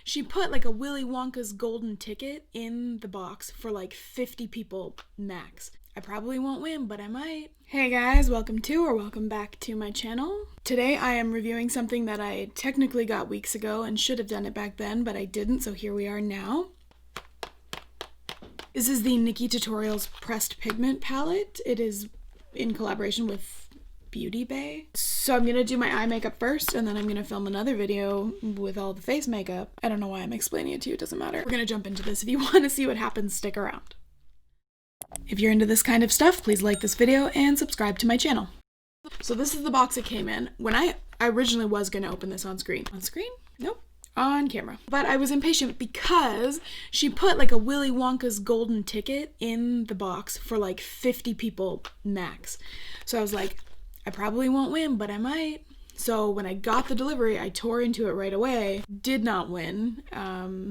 She put like a Willy Wonka's golden ticket in the box for like 50 people max. I probably won't win, but I might. Hey guys, welcome to or welcome back to my channel. Today I am reviewing something that I technically got weeks ago and should have done it back then, but I didn't, so here we are now. This is the NikkieTutorials Pressed Pigment palette. It is in collaboration with Beauty Bay. So I'm gonna do my eye makeup first, and then I'm gonna film another video with all the face makeup. I don't know why I'm explaining it to you, it doesn't matter. We're gonna jump into this. If you want to see what happens, stick around. If you're into this kind of stuff, please like this video and subscribe to my channel. So this is the box it came in. When I originally was gonna open this on screen. On screen? Nope. On camera. But I was impatient because she put like a Willy Wonka's golden ticket in the box for like 50 people max. So I was like, I probably won't win, but I might. So when I got the delivery, I tore into it right away. Did not win.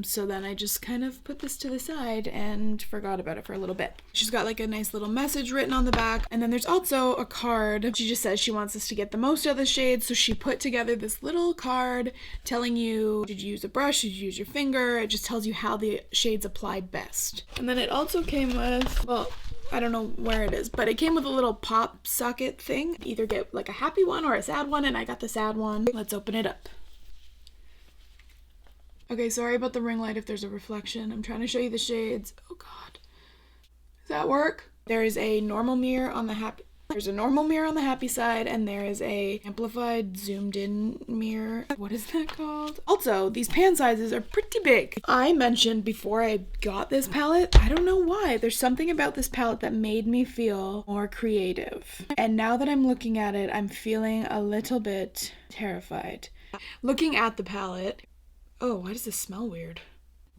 So then I just kind of put this to the side and forgot about it for a little bit. She's got like a nice little message written on the back. And then there's also a card. She just says she wants us to get the most of the shades. So she put together this little card telling you, did you use a brush? Did you use your finger? It just tells you how the shades apply best. And then it also came with, well, I don't know where it is, but it came with a little pop socket thing. Either get like a happy one or a sad one, and I got the sad one. Let's open it up. Okay, sorry about the ring light if there's a reflection. I'm trying to show you the shades. Oh god. Does that work? There is a normal mirror on the happy side, and there is a amplified zoomed in mirror. What is that called? Also, these pan sizes are pretty big. I mentioned before I got this palette, I don't know why, there's something about this palette that made me feel more creative. And now that I'm looking at it, I'm feeling a little bit terrified. Looking at the palette, oh, why does this smell weird?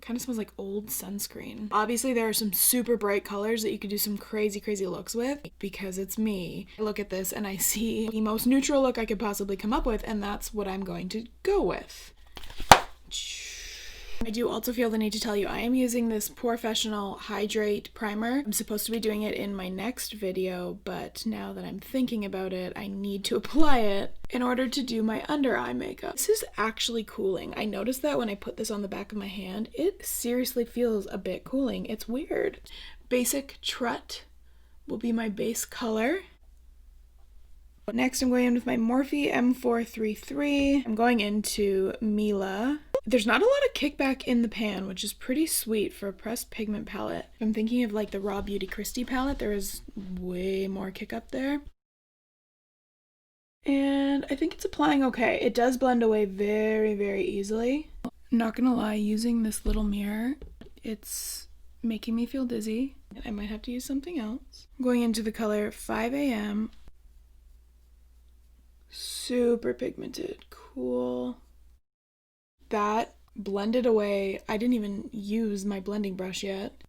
Kind of smells like old sunscreen. Obviously there are some super bright colors that you could do some crazy looks with, because it's me. I look at this and I see the most neutral look I could possibly come up with, and that's what I'm going to go with. I do also feel the need to tell you I am using this Professional Hydrate Primer. I'm supposed to be doing it in my next video, but now that I'm thinking about it, I need to apply it in order to do my under eye makeup. This is actually cooling. I noticed that when I put this on the back of my hand, it seriously feels a bit cooling. It's weird. Basic Trut will be my base color. Next, I'm going in with my Morphe M433. I'm going into Mila. There's not a lot of kickback in the pan, which is pretty sweet for a pressed pigment palette. I'm thinking of like the Raw Beauty Christie palette. There is way more kick up there. And I think it's applying okay. It does blend away very easily. Not gonna lie, using this little mirror, it's making me feel dizzy. I might have to use something else. I'm going into the color 5 AM. Super pigmented, cool. That blended away. I didn't even use my blending brush yet.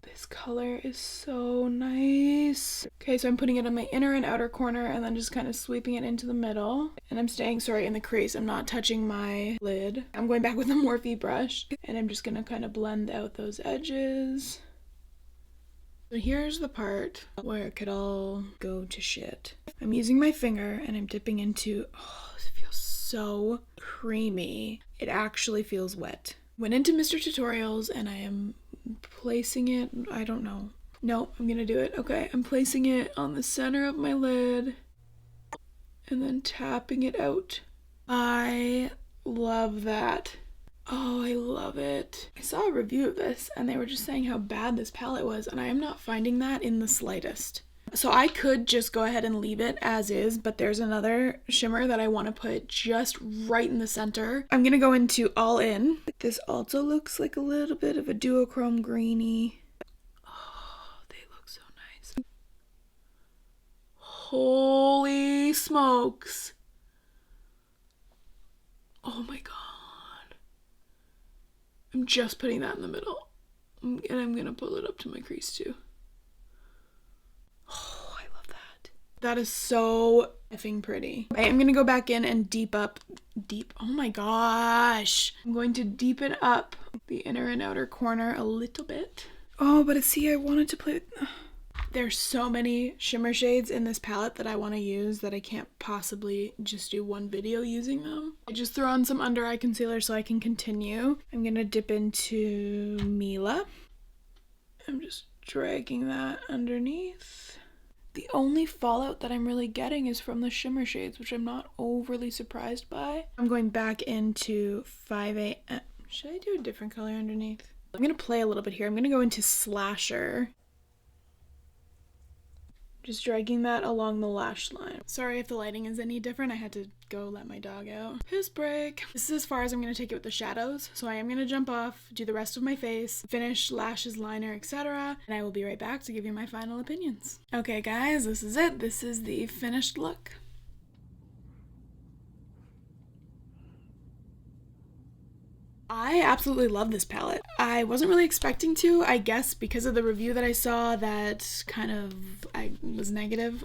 This color is so nice. Okay, so I'm putting it on my inner and outer corner and then just kind of sweeping it into the middle. And I'm staying, sorry, in the crease. I'm not touching my lid. I'm going back with the Morphe brush and I'm just gonna kind of blend out those edges. So here's the part where it could all go to shit. I'm using my finger and I'm dipping into, oh, this feels so creamy. It actually feels wet. Went into Mr. Tutorials and I am placing it, I don't know. No, I'm gonna do it. Okay, I'm placing it on the center of my lid and then tapping it out. I love that. Oh, I love it. I saw a review of this and they were just saying how bad this palette was, and I am not finding that in the slightest. So I could just go ahead and leave it as is, but there's another shimmer that I want to put just right in the center. I'm gonna go into All In. This also looks like a little bit of a duochrome greeny. Oh, they look so nice. Holy smokes. Oh my god. I'm just putting that in the middle. And I'm gonna pull it up to my crease too. Oh, I love that. That is so effing pretty. Okay, I'm gonna go back in and oh my gosh. I'm going to deepen up the inner and outer corner a little bit. Oh, but see, I wanted to play, There's so many shimmer shades in this palette that I want to use that I can't possibly just do one video using them. I just throw on some under eye concealer so I can continue. I'm gonna dip into Mila. I'm just dragging that underneath. The only fallout that I'm really getting is from the shimmer shades, which I'm not overly surprised by. I'm going back into 5A. Should I do a different color underneath? I'm gonna play a little bit here. I'm gonna go into Slasher. Just dragging that along the lash line. Sorry if the lighting is any different. I had to go let my dog out. Piss break. This is as far as I'm going to take it with the shadows. So I am going to jump off, do the rest of my face, finish lashes, liner, etc. And I will be right back to give you my final opinions. Okay guys, this is it. This is the finished look. I absolutely love this palette. I wasn't really expecting to, I guess because of the review that I saw that kind of I was negative.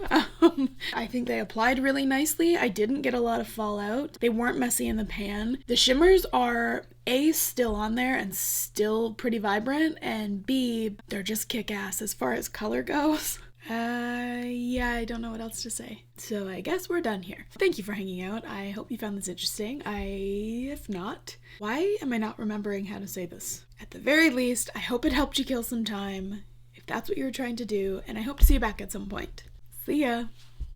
I think they applied really nicely. I didn't get a lot of fallout. They weren't messy in the pan. The shimmers are A, still on there and still pretty vibrant, and B, they're just kick-ass as far as color goes. Yeah, I don't know what else to say. So I guess we're done here. Thank you for hanging out. I hope you found this interesting. If not, why am I not remembering how to say this? At the very least, I hope it helped you kill some time, if that's what you were trying to do, and I hope to see you back at some point. See ya!